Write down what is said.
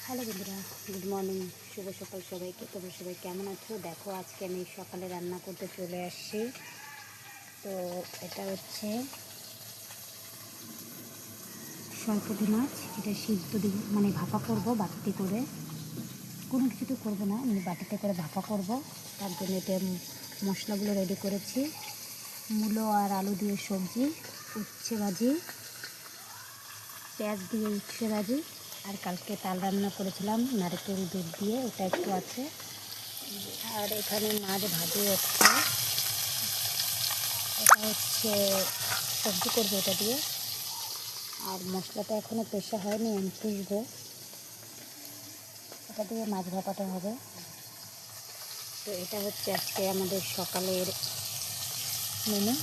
Hello বন্ধুরা, good morning, শুভ সকাল সবাইকে। তোমরা সবাই কেমন আছো? দেখো, আজকে আমি সকালে রান্না করতে চলে আসছি। তো এটা হচ্ছে সরপুঁটি মাছ। এটা সিদ্ধ দিয়ে মানে ভাপা করব বাটিতে করে, কোনো কিছু তো করবো না, এমনি বাটিতে করে ভাপা করব। তার জন্য এটা মশলাগুলো রেডি করেছি। মূলো আর আলু দিয়ে সবজি, উচ্ছে ভাজি, পেঁয়াজ দিয়ে উচ্ছে ভাজি, আর কালকে তাল রান্না করেছিলাম নারকেল দুধ দিয়ে, ওটা একটু আছে। আর এখানে মাছ ভাজি হচ্ছে, এটা হচ্ছে সবজি করবো এটা দিয়ে। আর মশলাটা এখনও পেশা হয়নি, আমি পিসবো। এটা দিয়ে মাছ ভাপাটা হবে। তো এটা হচ্ছে আজকে আমাদের সকালের মেনু।